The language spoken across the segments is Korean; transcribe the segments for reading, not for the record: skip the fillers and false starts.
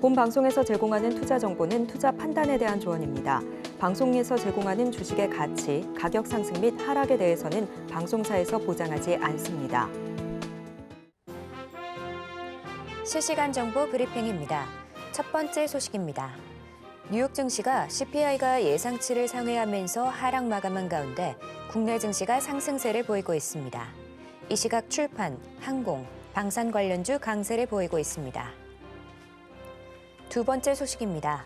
본 방송에서 제공하는 투자 정보는 투자 판단에 대한 조언입니다. 방송에서 제공하는 주식의 가치, 가격 상승 및 하락에 대해서는 방송사에서 보장하지 않습니다. 실시간 정보 브리핑입니다. 첫 번째 소식입니다. 뉴욕 증시가 CPI가 예상치를 상회하면서 하락 마감한 가운데 국내 증시가 상승세를 보이고 있습니다. 이 시각 출판, 항공, 방산 관련주 강세를 보이고 있습니다. 두 번째 소식입니다.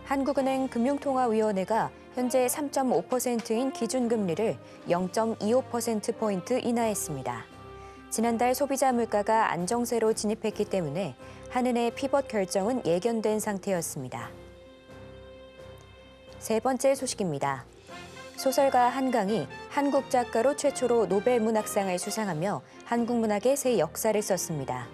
한국은행 금융통화위원회가 현재 3.5%인 기준금리를 0.25%포인트 인하했습니다. 지난달 소비자 물가가 안정세로 진입했기 때문에 한은의 피벗 결정은 예견된 상태였습니다. 세 번째 소식입니다. 소설가 한강이 한국 작가로 최초로 노벨 문학상을 수상하며 한국 문학의 새 역사를 썼습니다.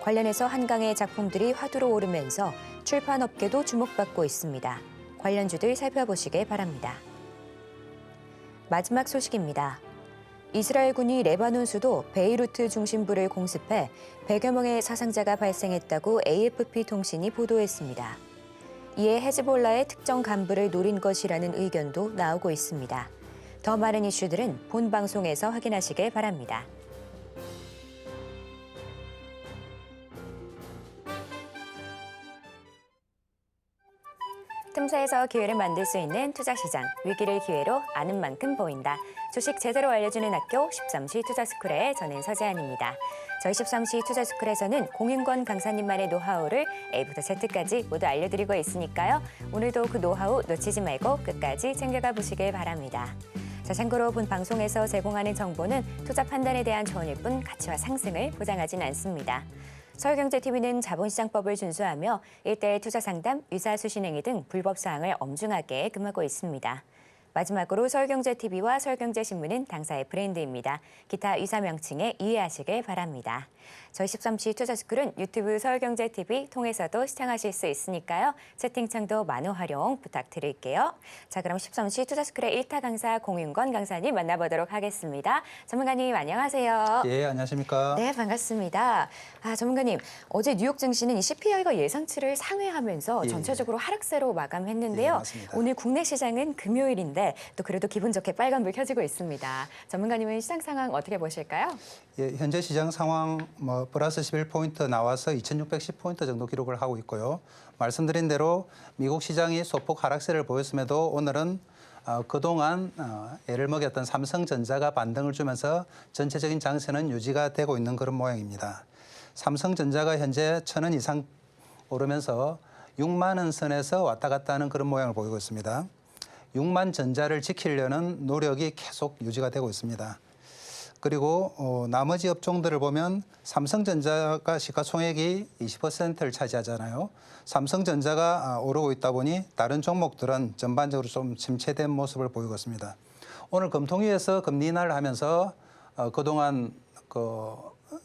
관련해서 한강의 작품들이 화두로 오르면서 출판업계도 주목받고 있습니다. 관련주들 살펴보시길 바랍니다. 마지막 소식입니다. 이스라엘군이 레바논 수도 베이루트 중심부를 공습해 100여 명의 사상자가 발생했다고 AFP 통신이 보도했습니다. 이에 헤즈볼라의 특정 간부를 노린 것이라는 의견도 나오고 있습니다. 더 많은 이슈들은 본 방송에서 확인하시길 바랍니다. 틈새에서 기회를 만들 수 있는 투자시장, 위기를 기회로 아는 만큼 보인다. 주식 제대로 알려주는 학교 13시 투자스쿨의 저는 서재한입니다. 저희 13시 투자스쿨에서는 공윤권 강사님만의 노하우를 A부터 Z까지 모두 알려드리고 있으니까요. 오늘도 그 노하우 놓치지 말고 끝까지 챙겨가 보시길 바랍니다. 자, 참고로 본 방송에서 제공하는 정보는 투자 판단에 대한 조언일 뿐 가치와 상승을 보장하진 않습니다. 서울경제TV는 자본시장법을 준수하며 1:1 투자상담, 유사수신행위 등 불법 사항을 엄중하게 금하고 있습니다. 마지막으로 서울경제TV와 서울경제신문은 당사의 브랜드입니다. 기타 유사 명칭에 이해하시길 바랍니다. 저희 13시 투자스쿨은 유튜브 서울경제TV 통해서도 시청하실 수 있으니까요. 채팅창도 많은 활용 부탁드릴게요. 자, 그럼 13시 투자스쿨의 1타 강사 공윤권 강사님 만나보도록 하겠습니다. 전문가님 안녕하세요. 예, 안녕하십니까. 네, 반갑습니다. 전문가님, 어제 뉴욕 증시는 이 CPI가 예상치를 상회하면서 전체적으로 하락세로 마감했는데요. 맞습니다. 오늘 국내 시장은 금요일인데 또 그래도 기분 좋게 빨간불 켜지고 있습니다. 전문가님은 시장 상황 어떻게 보실까요? 예, 현재 시장 상황 플러스 11포인트 나와서 2610포인트 정도 기록을 하고 있고요. 말씀드린 대로 미국 시장이 소폭 하락세를 보였음에도 오늘은 그동안 애를 먹였던 삼성전자가 반등을 주면서 전체적인 장세는 유지가 되고 있는 그런 모양입니다. 삼성전자가 현재 1,000원 이상 오르면서 6만 원 선에서 왔다 갔다 하는 그런 모양을 보이고 있습니다. 6만 전자를 지키려는 노력이 계속 유지가 되고 있습니다. 그리고 나머지 업종들을 보면 삼성전자가 시가총액이 20%를 차지하잖아요. 삼성전자가 오르고 있다 보니 다른 종목들은 전반적으로 좀 침체된 모습을 보이고 있습니다. 오늘 금통위에서 금리 인하를 하면서 그동안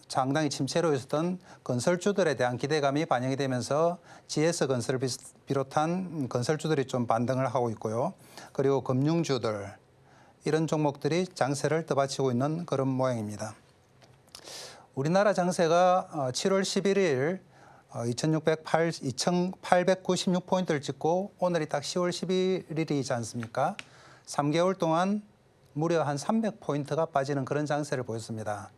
상당히 침체로 있었던 건설주들에 대한 기대감이 반영이 되면서 GS건설을 비롯한 건설주들이 좀 반등을 하고 있고요. 그리고 금융주들 이런 종목들이 장세를 떠받치고 있는 그런 모양입니다. 우리나라 장세가 7월 11일 2,896포인트를 찍고 오늘이 딱 10월 11일이지 않습니까? 3개월 동안 무려 한 300포인트가 빠지는 그런 장세를 보였습니다.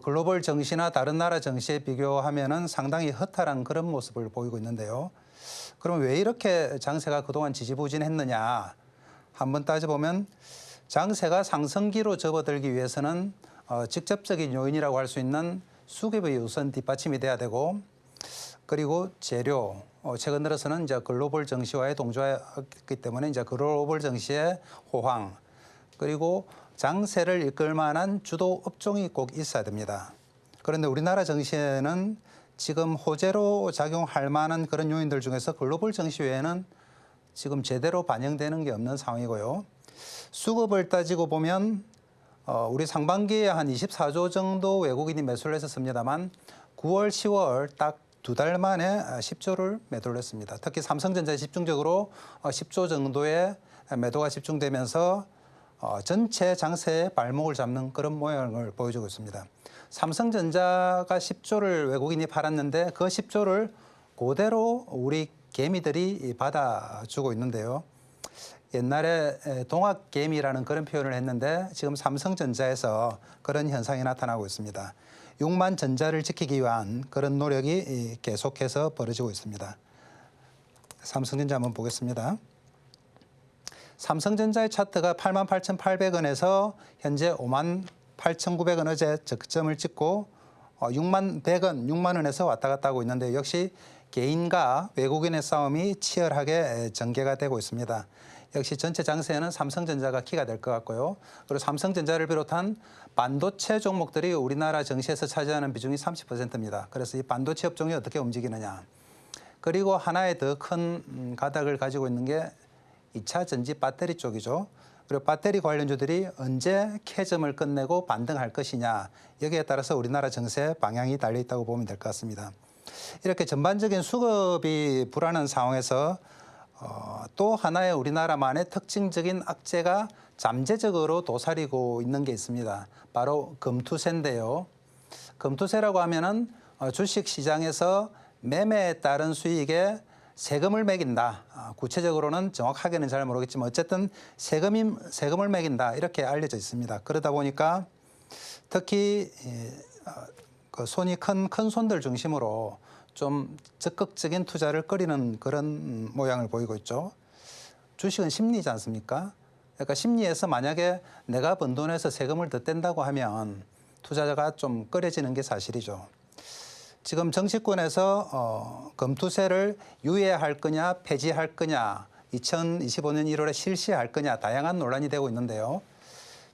글로벌 증시나 다른 나라 증시에 비교하면은 상당히 허탈한 그런 모습을 보이고 있는데요. 그럼 왜 이렇게 장세가 그동안 지지부진했느냐? 한번 따져보면 장세가 상승기로 접어들기 위해서는 직접적인 요인이라고 할 수 있는 수급의 우선 뒷받침이 돼야 되고, 그리고 재료, 최근 들어서는 이제 글로벌 증시와의 동조했기 때문에 이제 글로벌 증시의 호황, 그리고 장세를 이끌 만한 주도 업종이 꼭 있어야 됩니다. 그런데 우리나라 증시에는 지금 호재로 작용할 만한 그런 요인들 중에서 글로벌 증시 외에는 지금 제대로 반영되는 게 없는 상황이고요. 수급을 따지고 보면 우리 상반기에 한 24조 정도 외국인이 매수를 했었습니다만 9월, 10월 딱 2달 만에 10조를 매도를 했습니다. 특히 삼성전자에 집중적으로 10조 정도의 매도가 집중되면서 전체 장세에 발목을 잡는 그런 모양을 보여주고 있습니다. 삼성전자가 10조를 외국인이 팔았는데 그 10조를 그대로 우리 개미들이 받아주고 있는데요. 옛날에 동학개미라는 그런 표현을 했는데 지금 삼성전자에서 그런 현상이 나타나고 있습니다. 6만 전자를 지키기 위한 그런 노력이 계속해서 벌어지고 있습니다. 삼성전자 한번 보겠습니다. 삼성전자의 차트가 88,800원에서 현재 58,900원 어제 저점을 찍고 6만 100원, 6만 원에서 왔다 갔다 하고 있는데 역시 개인과 외국인의 싸움이 치열하게 전개가 되고 있습니다. 역시 전체 장세에는 삼성전자가 키가 될 것 같고요. 그리고 삼성전자를 비롯한 반도체 종목들이 우리나라 증시에서 차지하는 비중이 30%입니다. 그래서 이 반도체 업종이 어떻게 움직이느냐. 그리고 하나의 더 큰 가닥을 가지고 있는 게 2차 전지 배터리 쪽이죠. 그리고 배터리 관련주들이 언제 캐점을 끝내고 반등할 것이냐. 여기에 따라서 우리나라 증세 방향이 달려 있다고 보면 될 것 같습니다. 이렇게 전반적인 수급이 불안한 상황에서 또 하나의 우리나라만의 특징적인 악재가 잠재적으로 도사리고 있는 게 있습니다. 바로 금투세인데요. 금투세라고 하면은 주식 시장에서 매매에 따른 수익에 세금을 매긴다. 구체적으로는 정확하게는 잘 모르겠지만 어쨌든 세금을 매긴다. 이렇게 알려져 있습니다. 그러다 보니까 특히 그 손이 큰 손들 중심으로 좀 적극적인 투자를 꺼리는 그런 모양을 보이고 있죠. 주식은 심리지 않습니까? 그러니까 심리에서 만약에 내가 번 돈에서 세금을 더 뗀다고 하면 투자자가 좀 꺼려지는 게 사실이죠. 지금 정치권에서 금투세를 유예할 거냐 폐지할 거냐 2025년 1월에 실시할 거냐 다양한 논란이 되고 있는데요.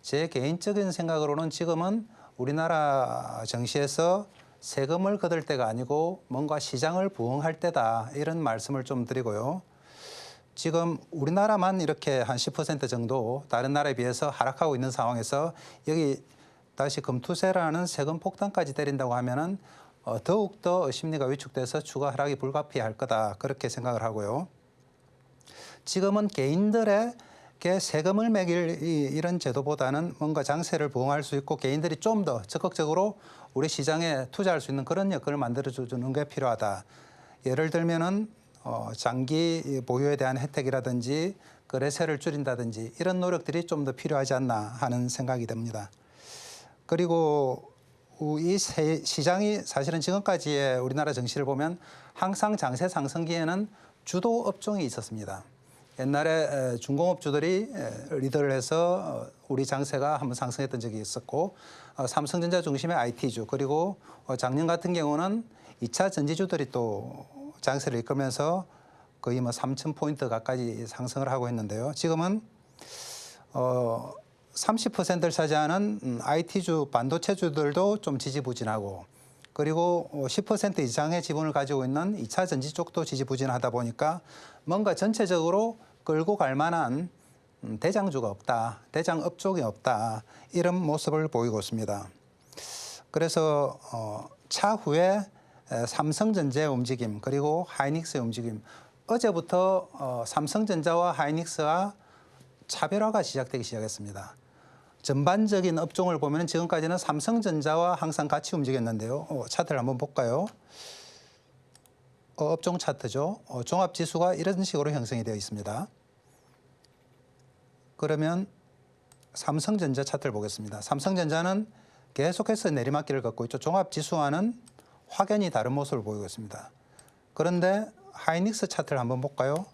제 개인적인 생각으로는 지금은 우리나라 정시에서 세금을 거둘 때가 아니고 뭔가 시장을 부흥할 때다 이런 말씀을 좀 드리고요. 지금 우리나라만 이렇게 한 10% 정도 다른 나라에 비해서 하락하고 있는 상황에서 여기 다시 금투세라는 세금 폭탄까지 때린다고 하면은 더욱더 심리가 위축돼서 추가 하락이 불가피할 거다 그렇게 생각을 하고요. 지금은 개인들에게 세금을 매길 이런 제도보다는 뭔가 장세를 부흥할 수 있고 개인들이 좀 더 적극적으로 우리 시장에 투자할 수 있는 그런 여건을 만들어주는 게 필요하다. 예를 들면은 장기 보유에 대한 혜택이라든지 거래세를 줄인다든지 이런 노력들이 좀 더 필요하지 않나 하는 생각이 듭니다. 그리고 이 시장이 사실은 지금까지의 우리나라 정시를 보면 항상 장세 상승기에는 주도 업종이 있었습니다. 옛날에 중공업주들이 리더를 해서 우리 장세가 한번 상승했던 적이 있었고 삼성전자 중심의 IT주 그리고 작년 같은 경우는 2차 전지주들이 또 장세를 이끌면서 거의 뭐 3,000포인트 가까이 상승을 하고 있는데요. 지금은 30%를 차지하는 IT주 반도체주들도 좀 지지부진하고 그리고 10% 이상의 지분을 가지고 있는 2차 전지 쪽도 지지부진하다 보니까 뭔가 전체적으로 끌고 갈 만한 대장주가 없다, 대장업종이 없다 이런 모습을 보이고 있습니다. 그래서 차후에 삼성전자의 움직임 그리고 하이닉스의 움직임 어제부터 삼성전자와 하이닉스가 차별화가 시작되기 시작했습니다. 전반적인 업종을 보면 지금까지는 삼성전자와 항상 같이 움직였는데요. 차트를 한번 볼까요? 업종 차트죠. 종합지수가 이런 식으로 형성이 되어 있습니다. 그러면 삼성전자 차트를 보겠습니다. 삼성전자는 계속해서 내리막길을 걷고 있죠. 종합지수와는 확연히 다른 모습을 보이고 있습니다. 그런데 하이닉스 차트를 한번 볼까요?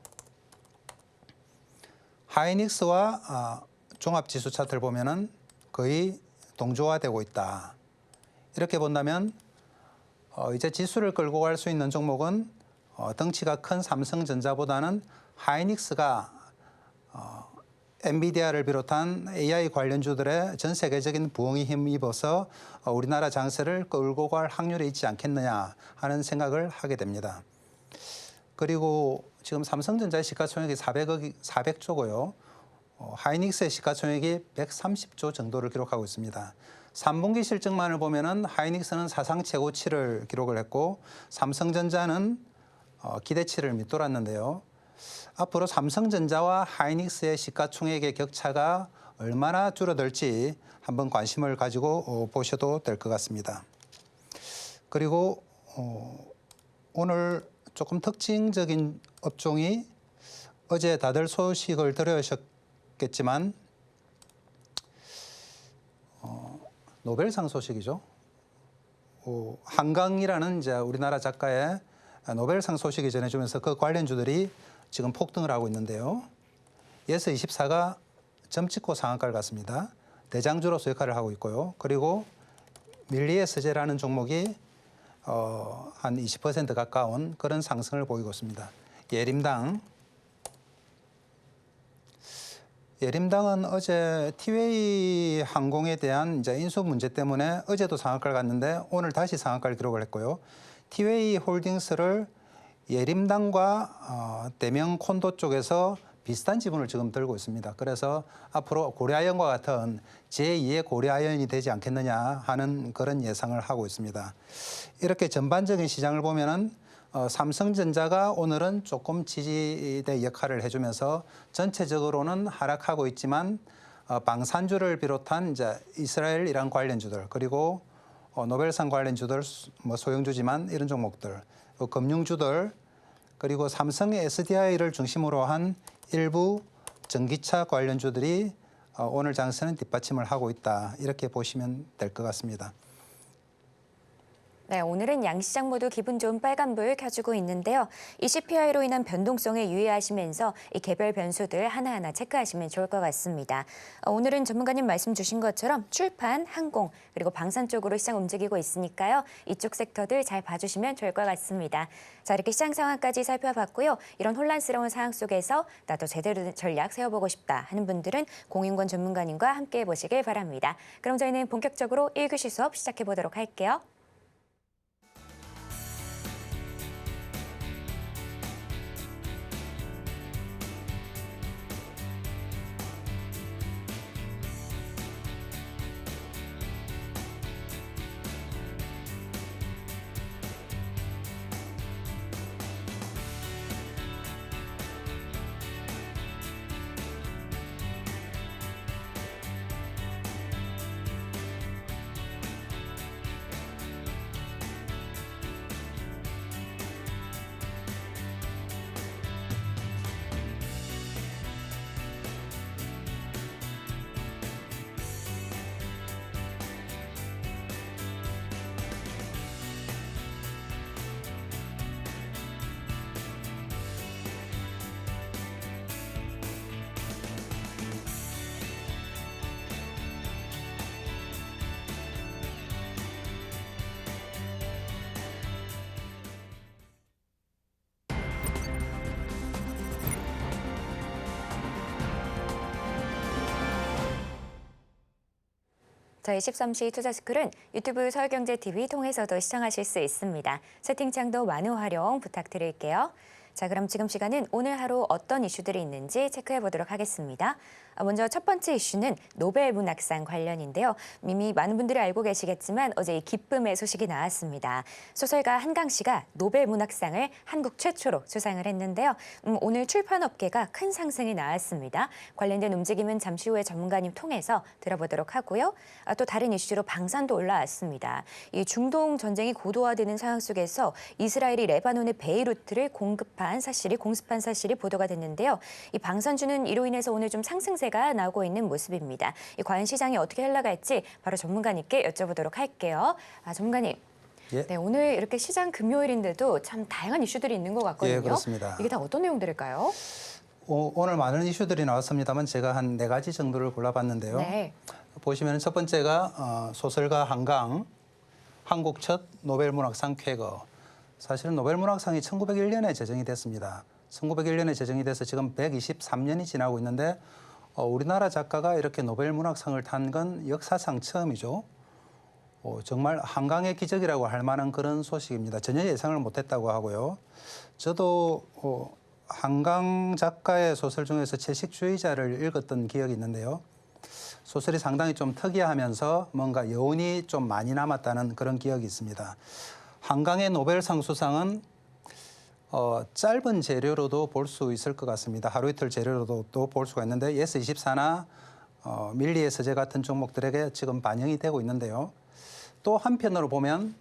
하이닉스와 종합지수 차트를 보면은 거의 동조화되고 있다. 이렇게 본다면 이제 지수를 끌고 갈 수 있는 종목은 덩치가 큰 삼성전자보다는 하이닉스가 엔비디아를 비롯한 AI 관련주들의 전 세계적인 부흥이 힘입어서 우리나라 장세를 끌고 갈 확률이 있지 않겠느냐 하는 생각을 하게 됩니다. 그리고 지금 삼성전자의 시가총액이 400조고요. 하이닉스의 시가총액이 130조 정도를 기록하고 있습니다. 3분기 실적만을 보면은 하이닉스는 사상 최고치를 기록을 했고 삼성전자는 기대치를 밑돌았는데요. 앞으로 삼성전자와 하이닉스의 시가총액의 격차가 얼마나 줄어들지 한번 관심을 가지고 보셔도 될 것 같습니다. 그리고 오늘 조금 특징적인 업종이 어제 다들 소식을 들으셨겠지만 노벨상 소식이죠. 한강이라는 이제 우리나라 작가의 노벨상 소식이 전해지면서 그 관련주들이 지금 폭등을 하고 있는데요. 예스24가 점 찍고 상한가를 갔습니다. 대장주로서 역할을 하고 있고요. 그리고 밀리에스제라는 종목이 한 20% 가까운 그런 상승을 보이고 있습니다. 예림당은 어제 티웨이 항공에 대한 이제 인수 문제 때문에 어제도 상한가를 갔는데 오늘 다시 상한가를 기록을 했고요. 티웨이 홀딩스를 예림당과 대명 콘도 쪽에서 비슷한 지분을 지금 들고 있습니다. 그래서 앞으로 고려아연과 같은 제2의 고려아연이 되지 않겠느냐 하는 그런 예상을 하고 있습니다. 이렇게 전반적인 시장을 보면은 삼성전자가 오늘은 조금 지지대 역할을 해주면서 전체적으로는 하락하고 있지만 방산주를 비롯한 이제 이스라엘 이란 관련주들 그리고 노벨상 관련주들 뭐 소형주지만 이런 종목들 금융주들 그리고 삼성의 SDI를 중심으로 한 일부 전기차 관련주들이 오늘 장세는 뒷받침을 하고 있다 이렇게 보시면 될 것 같습니다. 네, 오늘은 양시장 모두 기분 좋은 빨간불 켜주고 있는데요. 이 CPI로 인한 변동성에 유의하시면서 이 개별 변수들 하나하나 체크하시면 좋을 것 같습니다. 오늘은 전문가님 말씀 주신 것처럼 출판, 항공, 그리고 방산 쪽으로 시장 움직이고 있으니까요. 이쪽 섹터들 잘 봐주시면 좋을 것 같습니다. 자, 이렇게 시장 상황까지 살펴봤고요. 이런 혼란스러운 상황 속에서 나도 제대로 된 전략 세워보고 싶다 하는 분들은 공인권 전문가님과 함께 보시길 바랍니다. 그럼 저희는 본격적으로 1교시 수업 시작해 보도록 할게요. 저희 13시 투자스쿨은 유튜브 서울경제TV 통해서도 시청하실 수 있습니다. 채팅창도 많은 활용 부탁드릴게요. 자, 그럼 지금 시간은 오늘 하루 어떤 이슈들이 있는지 체크해 보도록 하겠습니다. 먼저 첫 번째 이슈는 노벨 문학상 관련인데요. 이미 많은 분들이 알고 계시겠지만 어제 이 기쁨의 소식이 나왔습니다. 소설가 한강 씨가 노벨 문학상을 한국 최초로 수상을 했는데요. 오늘 출판업계가 큰 상승이 나왔습니다. 관련된 움직임은 잠시 후에 전문가님 통해서 들어보도록 하고요. 또 다른 이슈로 방산도 올라왔습니다. 이 중동 전쟁이 고도화되는 상황 속에서 이스라엘이 레바논의 베이루트를 공습한 사실이 보도가 됐는데요. 이 방산주는 이로 인해서 오늘 좀 상승세가 나오고 있는 모습입니다. 과연 시장이 어떻게 흘러갈지 바로 전문가님께 여쭤보도록 할게요. 전문가님. 예. 네, 오늘 이렇게 시장 금요일인데도 참 다양한 이슈들이 있는 것 같거든요. 예, 그렇습니다. 이게 다 어떤 내용들일까요? 오늘 많은 이슈들이 나왔습니다만 제가 한 4가지 정도를 골라봤는데요. 네. 보시면 첫 번째가 소설가 한강, 한국 첫 노벨 문학상 쾌거. 사실은 노벨 문학상이 1901년에 제정이 됐습니다. 1901년에 제정이 돼서 지금 123년이 지나고 있는데 우리나라 작가가 이렇게 노벨 문학상을 탄 건 역사상 처음이죠. 정말 한강의 기적이라고 할 만한 그런 소식입니다. 전혀 예상을 못했다고 하고요. 저도 한강 작가의 소설 중에서 채식주의자를 읽었던 기억이 있는데요. 소설이 상당히 좀 특이하면서 뭔가 여운이 좀 많이 남았다는 그런 기억이 있습니다. 한강의 노벨상 수상은 짧은 재료로도 볼 수 있을 것 같습니다. 하루 이틀 재료로도 볼 수가 있는데 예스24나 밀리에스제 같은 종목들에게 지금 반영이 되고 있는데요. 또 한편으로 보면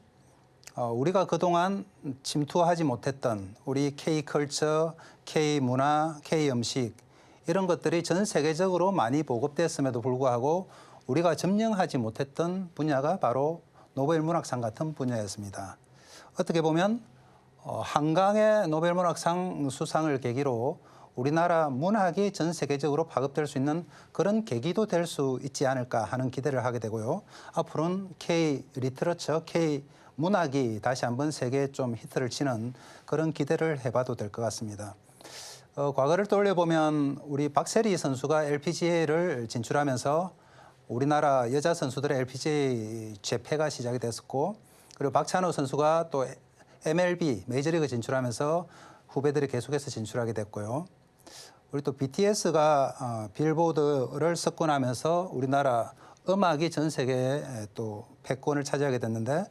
우리가 그동안 침투하지 못했던 우리 K컬처, K문화, K음식 이런 것들이 전 세계적으로 많이 보급됐음에도 불구하고 우리가 점령하지 못했던 분야가 바로 노벨문학상 같은 분야였습니다. 어떻게 보면 한강의 노벨문학상 수상을 계기로 우리나라 문학이 전 세계적으로 파급될 수 있는 그런 계기도 될 수 있지 않을까 하는 기대를 하게 되고요. 앞으로는 K-리터러처, K-문학이 다시 한번 세계에 좀 히트를 치는 그런 기대를 해봐도 될 것 같습니다. 과거를 떠올려보면 우리 박세리 선수가 LPGA를 진출하면서 우리나라 여자 선수들의 LPGA 재패가 시작이 됐었고, 그리고 박찬호 선수가 또 MLB 메이저리그 진출하면서 후배들이 계속해서 진출하게 됐고요. 우리 또 BTS가 빌보드를 석권하면서 우리나라 음악이 전 세계에 또 패권을 차지하게 됐는데,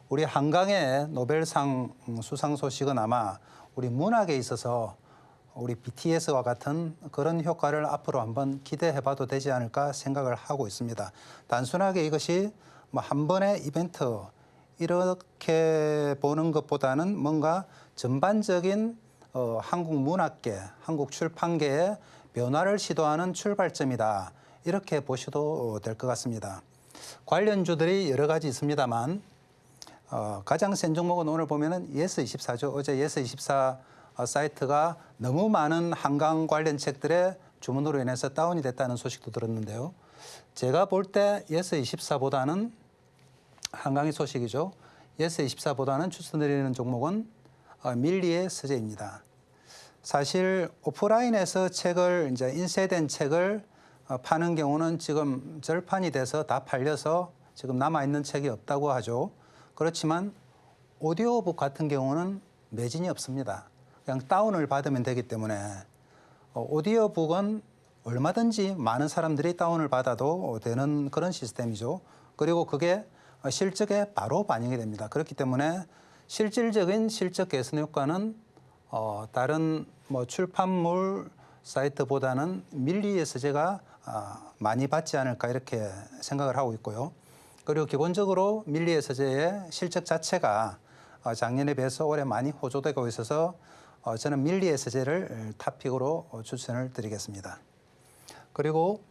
우리 한강의 노벨상 수상 소식은 아마 우리 문학에 있어서 우리 BTS와 같은 그런 효과를 앞으로 한번 기대해봐도 되지 않을까 생각을 하고 있습니다. 단순하게 이것이 뭐 한 번의 이벤트 이렇게 보는 것보다는 뭔가 전반적인 한국 문학계, 한국 출판계의 변화를 시도하는 출발점이다. 이렇게 보셔도 될 것 같습니다. 관련주들이 여러 가지 있습니다만 가장 센 종목은 오늘 보면은 예스24죠. 어제 예스24 사이트가 너무 많은 한강 관련 책들의 주문으로 인해서 다운이 됐다는 소식도 들었는데요. 제가 볼 때 예스24보다는 한강의 소식이죠. 예스24보다는 추천드리는 종목은 밀리의 서재입니다. 사실 오프라인에서 책을 이제 인쇄된 책을 파는 경우는 지금 절판이 돼서 다 팔려서 지금 남아있는 책이 없다고 하죠. 그렇지만 오디오북 같은 경우는 매진이 없습니다. 그냥 다운을 받으면 되기 때문에 오디오북은 얼마든지 많은 사람들이 다운을 받아도 되는 그런 시스템이죠. 그리고 그게 실적에 바로 반영이 됩니다. 그렇기 때문에 실질적인 실적 개선 효과는 다른 뭐 출판물 사이트보다는 밀리의 서재가 많이 받지 않을까 이렇게 생각을 하고 있고요. 그리고 기본적으로 밀리의 서재의 실적 자체가 작년에 비해서 올해 많이 호조되고 있어서 저는 밀리의 서재를 탑픽으로 추천을 드리겠습니다. 그리고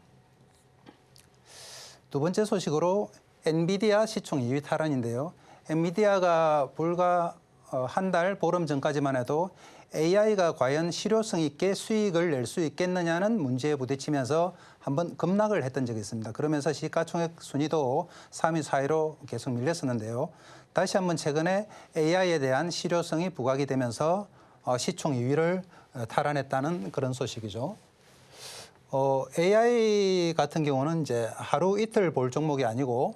두 번째 소식으로 엔비디아 시총 2위 탈환인데요. 엔비디아가 불과 한 달 보름 전까지만 해도 AI가 과연 실효성 있게 수익을 낼 수 있겠느냐는 문제에 부딪히면서 한번 급락을 했던 적이 있습니다. 그러면서 시가총액 순위도 3위, 4위로 계속 밀렸었는데요. 다시 한번 최근에 AI에 대한 실효성이 부각이 되면서 시총 2위를 탈환했다는 그런 소식이죠. AI 같은 경우는 이제 하루 이틀 볼 종목이 아니고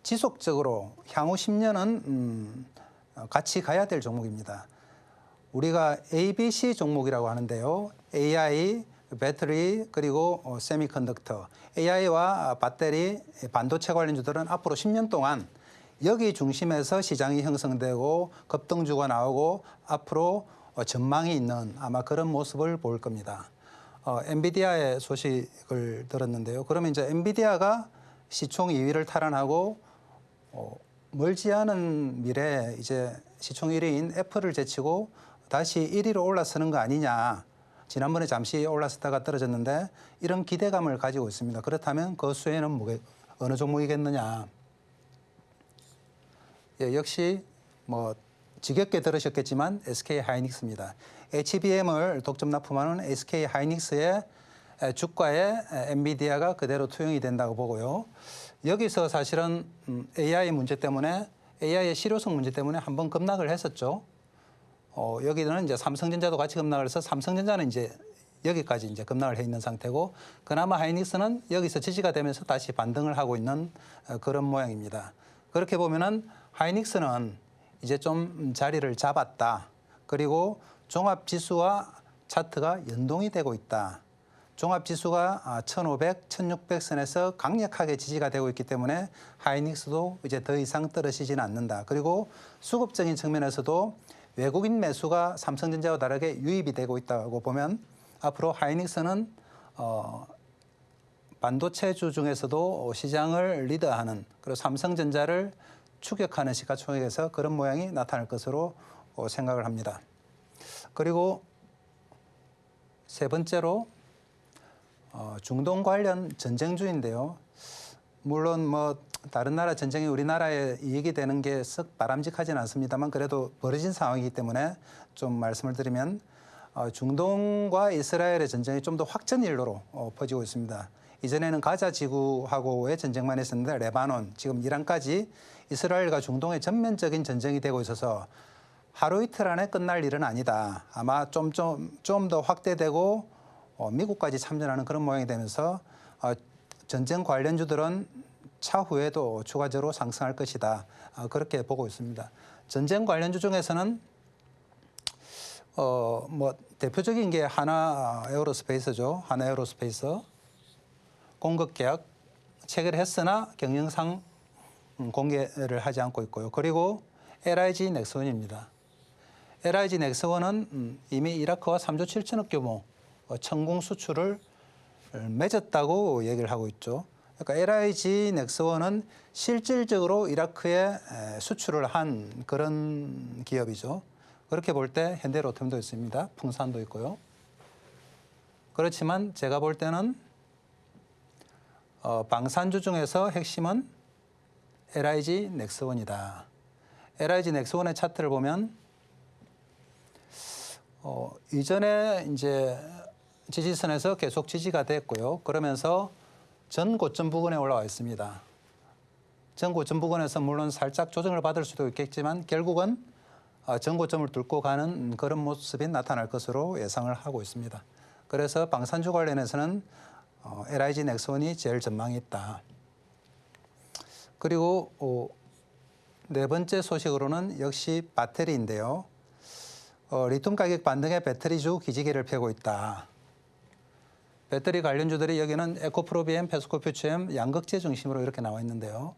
지속적으로 향후 10년은 같이 가야 될 종목입니다. 우리가 ABC 종목이라고 하는데요. AI, 배터리, 그리고 세미컨덕터. AI와 배터리, 반도체 관련주들은 앞으로 10년 동안 여기 중심에서 시장이 형성되고 급등주가 나오고 앞으로 전망이 있는 아마 그런 모습을 볼 겁니다. 엔비디아의 소식을 들었는데요. 그러면 이제 엔비디아가 시총 2위를 탈환하고 멀지 않은 미래에 이제 시총 1위인 애플을 제치고 다시 1위로 올라서는 거 아니냐. 지난번에 잠시 올랐었다가 떨어졌는데 이런 기대감을 가지고 있습니다. 그렇다면 그 수혜는 어느 종목이겠느냐. 예, 역시 뭐 지겹게 들으셨겠지만 SK 하이닉스입니다. HBM을 독점 납품하는 SK 하이닉스의 주가에 엔비디아가 그대로 투영이 된다고 보고요. 여기서 사실은 AI 문제 때문에 AI의 실효성 문제 때문에 한번 급락을 했었죠. 여기는 이제 삼성전자도 같이 급락을 해서 삼성전자는 이제 여기까지 이제 급락을 해 있는 상태고 그나마 하이닉스는 여기서 지지가 되면서 다시 반등을 하고 있는 그런 모양입니다. 그렇게 보면은 하이닉스는 이제 좀 자리를 잡았다. 그리고 종합지수와 차트가 연동이 되고 있다. 종합지수가 1500, 1600선에서 강력하게 지지가 되고 있기 때문에 하이닉스도 이제 더 이상 떨어지지는 않는다. 그리고 수급적인 측면에서도 외국인 매수가 삼성전자와 다르게 유입이 되고 있다고 보면 앞으로 하이닉스는 반도체주 중에서도 시장을 리드하는 그리고 삼성전자를 추격하는 시가총액에서 그런 모양이 나타날 것으로 생각을 합니다. 그리고 세 번째로 중동 관련 전쟁주인데요. 물론 뭐 다른 나라 전쟁이 우리나라에 이익이 되는 게 썩 바람직하지는 않습니다만 그래도 벌어진 상황이기 때문에 좀 말씀을 드리면 중동과 이스라엘의 전쟁이 좀 더 확전 일로로 퍼지고 있습니다. 이전에는 가자 지구하고의 전쟁만 했었는데 레바논, 지금 이란까지 이스라엘과 중동의 전면적인 전쟁이 되고 있어서 하루 이틀 안에 끝날 일은 아니다. 아마 좀 더 확대되고 미국까지 참전하는 그런 모양이 되면서 전쟁 관련주들은 차후에도 추가적으로 상승할 것이다. 그렇게 보고 있습니다. 전쟁 관련주 중에서는 뭐 대표적인 게 하나 에어로스페이스죠. 하나 에어로스페이스 공급 계약 체결했으나 경영상 공개를 하지 않고 있고요. 그리고 LIG 넥스원입니다. LIG 넥스원은 이미 이라크와 3조 7천억 규모 천궁 수출을 맺었다고 얘기를 하고 있죠. 그러니까 LIG 넥스원은 실질적으로 이라크에 수출을 한 그런 기업이죠. 그렇게 볼 때 현대로템도 있습니다. 풍산도 있고요. 그렇지만 제가 볼 때는 방산주 중에서 핵심은 LIG 넥스원이다. LIG 넥스원의 차트를 보면 이전에 이제 지지선에서 계속 지지가 됐고요. 그러면서 전 고점 부근에 올라와 있습니다. 전 고점 부근에서 물론 살짝 조정을 받을 수도 있겠지만 결국은 전 고점을 뚫고 가는 그런 모습이 나타날 것으로 예상을 하고 있습니다. 그래서 방산주 관련해서는 LIG 넥스원이 제일 전망이 있다. 그리고 네 번째 소식으로는 역시 배터리인데요. 리튬 가격 반등에 배터리주 기지개를 펴고 있다. 배터리 관련주들이 여기는 에코프로비엠, 페스코퓨처엠, 양극재 중심으로 이렇게 나와 있는데요.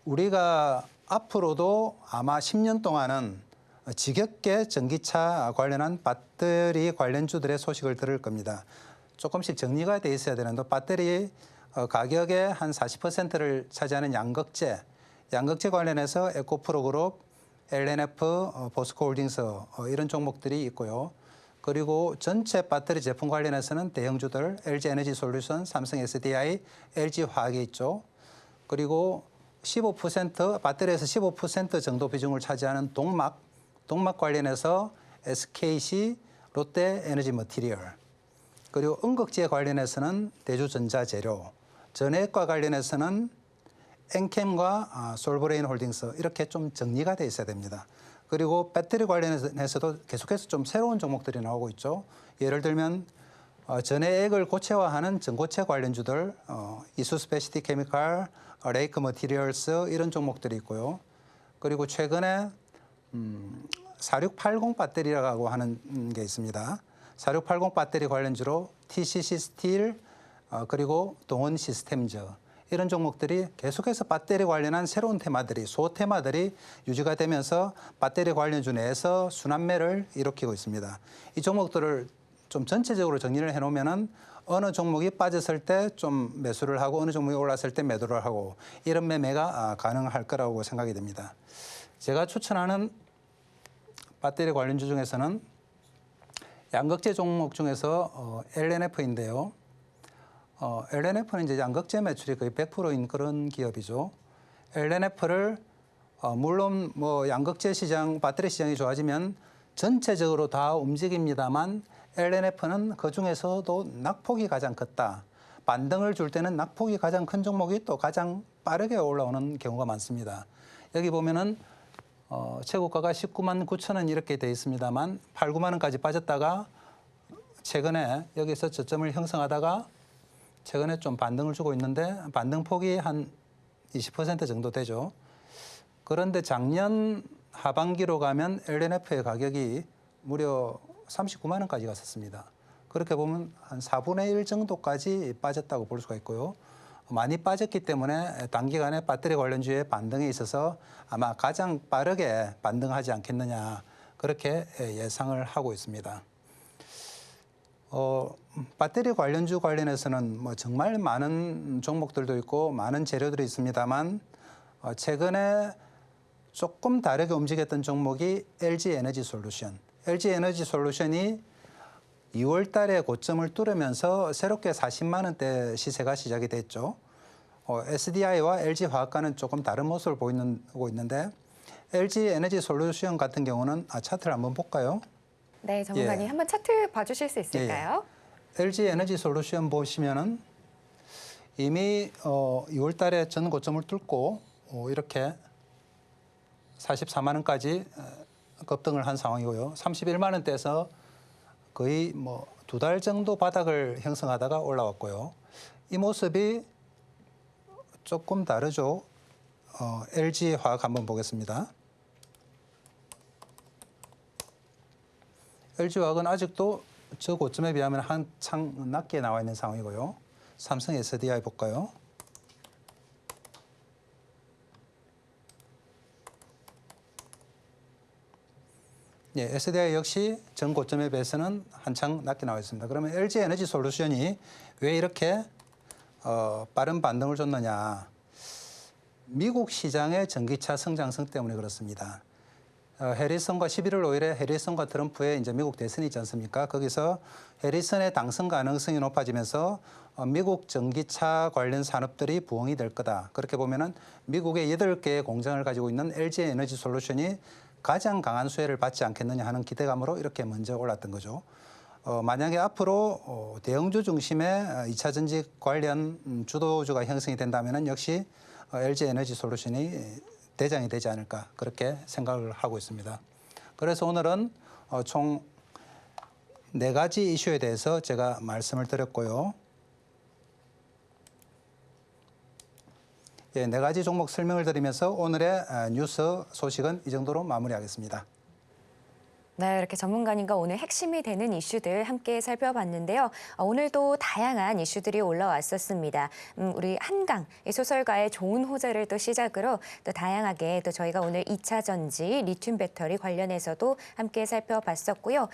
우리가 앞으로도 아마 10년 동안은 지겹게 전기차 관련한 배터리 관련주들의 소식을 들을 겁니다. 조금씩 정리가 돼 있어야 되는데 배터리 가격의 한 40%를 차지하는 양극재 관련해서 에코프로그룹, LNF, 보스코홀딩스 이런 종목들이 있고요. 그리고 전체 배터리 제품 관련해서는 대형주들 LG에너지솔루션, 삼성 SDI, LG화학이 있죠. 그리고 15% 배터리에서 15% 정도 비중을 차지하는 동막 관련해서 SKC, 롯데에너지머티리얼. 그리고 음극재 관련해서는 대주전자재료, 전해과 관련해서는 엔캠과 솔브레인 홀딩스 이렇게 좀 정리가 돼 있어야 됩니다. 그리고 배터리 관련해서도 계속해서 좀 새로운 종목들이 나오고 있죠. 예를 들면 전해액을 고체화하는 전고체 관련주들, 이수 스페시티 케미칼, 레이크 머티리얼스 이런 종목들이 있고요. 그리고 최근에 4680 배터리라고 하는 게 있습니다. 4680 배터리 관련주로 TCC 스틸 그리고 동원 시스템즈 이런 종목들이 계속해서 배터리 관련한 새로운 테마들이 소테마들이 유지가 되면서 배터리 관련주 내에서 순환매를 일으키고 있습니다. 이 종목들을 좀 전체적으로 정리를 해놓으면은 어느 종목이 빠졌을 때 좀 매수를 하고 어느 종목이 올랐을 때 매도를 하고 이런 매매가 가능할 거라고 생각이 됩니다. 제가 추천하는 배터리 관련주 중에서는 양극재 종목 중에서 LNF인데요. LNF는 이제 양극재 매출이 거의 100%인 그런 기업이죠. LNF를 물론 뭐 양극재 시장, 배터리 시장이 좋아지면 전체적으로 다 움직입니다만 LNF는 그 중에서도 낙폭이 가장 컸다. 반등을 줄 때는 낙폭이 가장 큰 종목이 또 가장 빠르게 올라오는 경우가 많습니다. 여기 보면은 최고가가 19만 9천 원 이렇게 돼 있습니다만 8, 9만 원까지 빠졌다가 최근에 여기서 저점을 형성하다가 최근에 좀 반등을 주고 있는데 반등폭이 한 20% 정도 되죠. 그런데 작년 하반기로 가면 LNF의 가격이 무려 39만 원까지 갔었습니다. 그렇게 보면 한 4분의 1 정도까지 빠졌다고 볼 수가 있고요. 많이 빠졌기 때문에 단기간에 배터리 관련주의 반등에 있어서 아마 가장 빠르게 반등하지 않겠느냐 그렇게 예상을 하고 있습니다. 배터리 관련주 관련해서는 뭐 정말 많은 종목들도 있고 많은 재료들이 있습니다만 최근에 조금 다르게 움직였던 종목이 LG 에너지 솔루션. LG 에너지 솔루션이 2월 달에 고점을 뚫으면서 새롭게 40만 원대 시세가 시작이 됐죠. SDI와 LG 화학과는 조금 다른 모습을 보이고 있는데 LG 에너지 솔루션 같은 경우는 차트를 한번 볼까요? 네, 전문가님 한번 차트 봐주실 수 있을까요? LG 에너지 솔루션 보시면은 이미 2월 달에 전 고점을 뚫고 이렇게 44만 원까지 급등을 한 상황이고요. 31만 원대에서 거의 뭐 2달 정도 바닥을 형성하다가 올라왔고요. 이 모습이 조금 다르죠. LG 화학 한번 보겠습니다. LG 화학은 아직도 저 고점에 비하면 한창 낮게 나와 있는 상황이고요. 삼성 SDI 볼까요? 예, SDI 역시 전 고점에 비해서는 한창 낮게 나와 있습니다. 그러면 LG 에너지 솔루션이 왜 이렇게 빠른 반등을 줬느냐? 미국 시장의 전기차 성장성 때문에 그렇습니다. 해리슨과 11월 5일에 해리슨과 트럼프의 이제 미국 대선이 있지 않습니까? 거기서 해리슨의 당선 가능성이 높아지면서 미국 전기차 관련 산업들이 부흥이 될 거다. 그렇게 보면은 미국의 8개의 공장을 가지고 있는 LG 에너지 솔루션이 가장 강한 수혜를 받지 않겠느냐 하는 기대감으로 이렇게 먼저 올랐던 거죠. 만약에 앞으로 대형주 중심의 2차 전지 관련 주도주가 형성이 된다면 역시 LG 에너지 솔루션이 대장이 되지 않을까 그렇게 생각을 하고 있습니다. 그래서 오늘은 총 4가지 이슈에 대해서 제가 말씀을 드렸고요. 예, 4가지 종목 설명을 드리면서 오늘의 뉴스 소식은 이 정도로 마무리하겠습니다. 네, 이렇게 전문가님과 오늘 핵심이 되는 이슈들 함께 살펴봤는데요. 오늘도 다양한 이슈들이 올라왔었습니다. 우리 한강 소설가의 좋은 호재를 또 시작으로 또 다양하게 또 저희가 오늘 2차 전지, 리튬 배터리 관련해서도 함께 살펴봤었고요.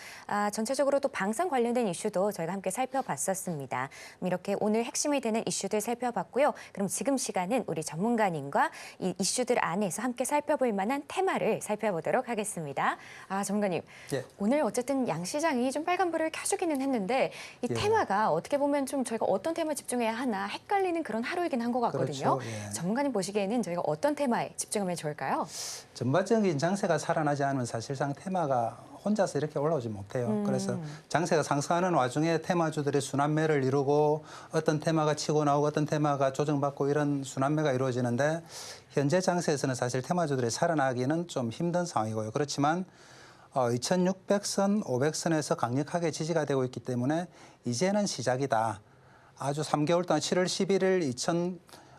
전체적으로 또 방산 관련된 이슈도 저희가 함께 살펴봤었습니다. 이렇게 오늘 핵심이 되는 이슈들 살펴봤고요. 그럼 지금 시간은 우리 전문가님과 이 이슈들 안에서 함께 살펴볼 만한 테마를 살펴보도록 하겠습니다. 전문가님. 예. 오늘 어쨌든 양시장이 좀 빨간불을 켜주기는 했는데 이 테마가 어떻게 보면 좀 저희가 어떤 테마에 집중해야 하나 헷갈리는 그런 하루이긴 한 것 같거든요. 그렇죠. 예. 전문가님 보시기에는 저희가 어떤 테마에 집중하면 좋을까요? 전반적인 장세가 살아나지 않으면 사실상 테마가 혼자서 이렇게 올라오지 못해요. 그래서 장세가 상승하는 와중에 테마주들이 순환매를 이루고 어떤 테마가 치고 나오고 어떤 테마가 조정받고 이런 순환매가 이루어지는데 현재 장세에서는 사실 테마주들이 살아나기는 좀 힘든 상황이고요. 그렇지만 2600선, 500선에서 강력하게 지지가 되고 있기 때문에 이제는 시작이다. 아주 3개월 동안 7월 11일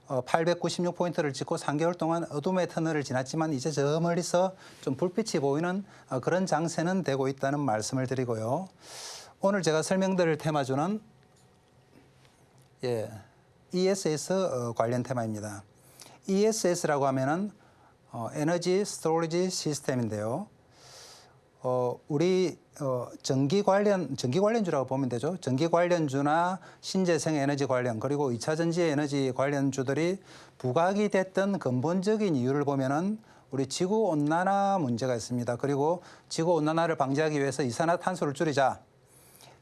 2896포인트를 찍고 3개월 동안 어둠의 터널을 지났지만 이제 저 멀리서 좀 불빛이 보이는 그런 장세는 되고 있다는 말씀을 드리고요. 오늘 제가 설명드릴 테마주는 ESS 관련 테마입니다. ESS라고 하면은 에너지 스토리지 시스템인데요. 우리 전기 관련주라고 보면 되죠. 전기 관련주나 신재생 에너지 관련 그리고 2차 전지 에너지 관련주들이 부각이 됐던 근본적인 이유를 보면은 우리 지구 온난화 문제가 있습니다. 그리고 지구 온난화를 방지하기 위해서 이산화탄소를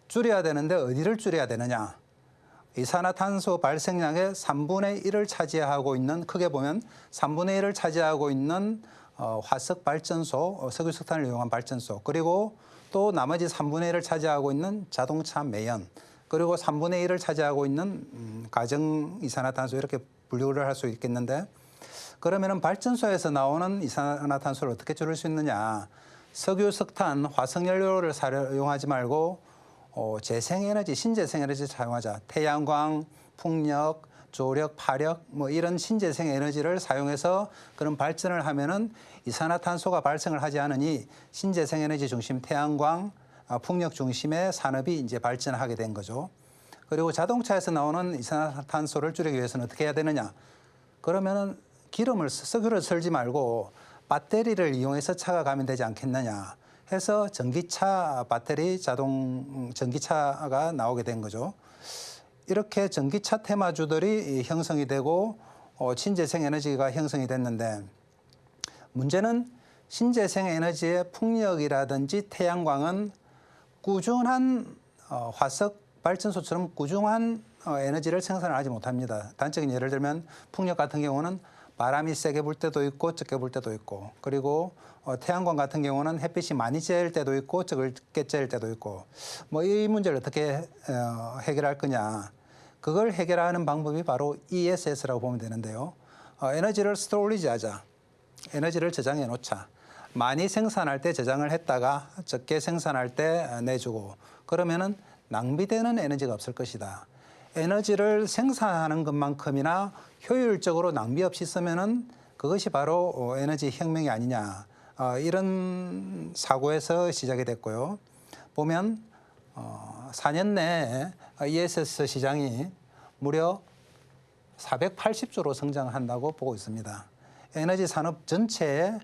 줄여야 되는데 어디를 줄여야 되느냐? 이산화탄소 발생량의 3분의 1을 차지하고 있는 크게 보면 3분의 1을 차지하고 있는 화석 발전소, 석유 석탄을 이용한 발전소, 그리고 또 나머지 3분의 1을 차지하고 있는 자동차 매연, 그리고 3분의 1을 차지하고 있는 가정 이산화탄소 이렇게 분류를 할 수 있겠는데 그러면은 발전소에서 나오는 이산화탄소를 어떻게 줄일 수 있느냐? 석유 석탄, 화석연료를 사용하지 말고 재생에너지, 신재생에너지를 사용하자. 태양광, 풍력, 조력, 파력 뭐 이런 신재생 에너지를 사용해서 그런 발전을 하면은 이산화탄소가 발생을 하지 않으니 신재생 에너지 중심 태양광, 풍력 중심의 산업이 이제 발전하게 된 거죠. 그리고 자동차에서 나오는 이산화탄소를 줄이기 위해서는 어떻게 해야 되느냐? 그러면은 석유를 쓸지 말고 배터리를 이용해서 차가 가면 되지 않겠느냐? 해서 전기차 배터리 전기차가 나오게 된 거죠. 이렇게 전기차 테마주들이 형성이 되고 신재생 에너지가 형성이 됐는데 문제는 신재생 에너지의 풍력이라든지 태양광은 꾸준한 화석 발전소처럼 꾸준한 에너지를 생산을 하지 못합니다. 단적인 예를 들면 풍력 같은 경우는 바람이 세게 불 때도 있고 적게 불 때도 있고, 그리고 태양광 같은 경우는 햇빛이 많이 쬐일 때도 있고 적게 쬐일 때도 있고, 뭐 이 문제를 어떻게 해결할 거냐. 그걸 해결하는 방법이 바로 ESS라고 보면 되는데요. 에너지를 스토리지 하자. 에너지를 저장해 놓자. 많이 생산할 때 저장을 했다가 적게 생산할 때 내주고, 그러면은 낭비되는 에너지가 없을 것이다. 에너지를 생산하는 것만큼이나 효율적으로 낭비 없이 쓰면은 그것이 바로 에너지 혁명이 아니냐. 이런 사고에서 시작이 됐고요. 보면 4년 내에 ESS 시장이 무려 480조로 성장한다고 보고 있습니다. 에너지 산업 전체의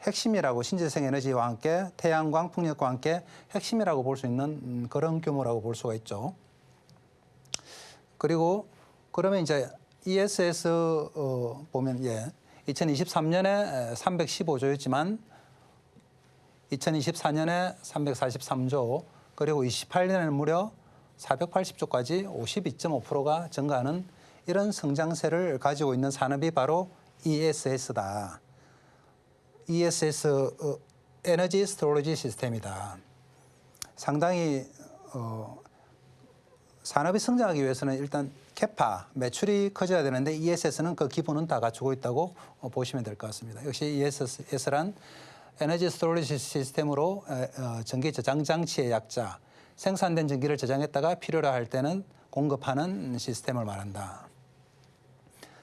핵심이라고, 신재생 에너지와 함께 태양광, 풍력과 함께 핵심이라고 볼 수 있는 그런 규모라고 볼 수가 있죠. 그리고 그러면 이제 ESS 보면 2023년에 315조였지만 2024년에 343조, 그리고 28년에는 무려 480조까지 52.5%가 증가하는 이런 성장세를 가지고 있는 산업이 바로 ESS다. ESS 에너지 스토리지 시스템이다. 상당히 산업이 성장하기 위해서는 일단 캐파, 매출이 커져야 되는데 ESS는 그 기본은 다 갖추고 있다고 보시면 될 것 같습니다. 역시 ESS란 에너지 스토리지 시스템으로 전기 저장 장치의 약자, 생산된 전기를 저장했다가 필요로 할 때는 공급하는 시스템을 말한다.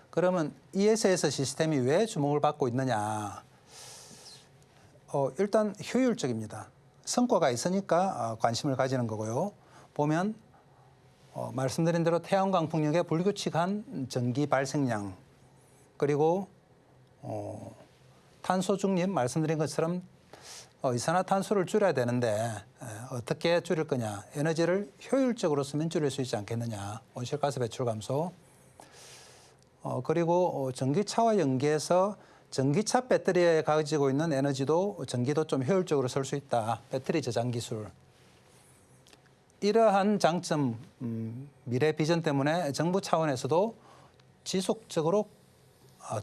그러면 ESS 시스템이 왜 주목을 받고 있느냐? 일단 효율적입니다. 성과가 있으니까 관심을 가지는 거고요. 보면 말씀드린 대로 태양광 풍력의 불규칙한 전기 발생량, 그리고 탄소 중립, 말씀드린 것처럼 이산화탄소를 줄여야 되는데 어떻게 줄일 거냐. 에너지를 효율적으로 쓰면 줄일 수 있지 않겠느냐. 온실가스 배출 감소. 그리고 전기차와 연계해서 전기차 배터리에 가지고 있는 에너지도, 전기도 좀 효율적으로 쓸 수 있다. 배터리 저장 기술. 이러한 장점, 미래 비전 때문에 정부 차원에서도 지속적으로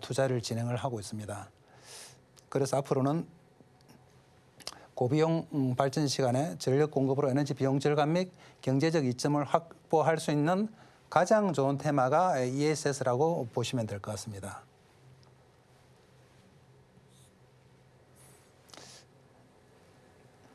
투자를 진행을 하고 있습니다. 그래서 앞으로는 고비용 발전 시간에 전력 공급으로 에너지 비용 절감 및 경제적 이점을 확보할 수 있는 가장 좋은 테마가 ESS라고 보시면 될 것 같습니다.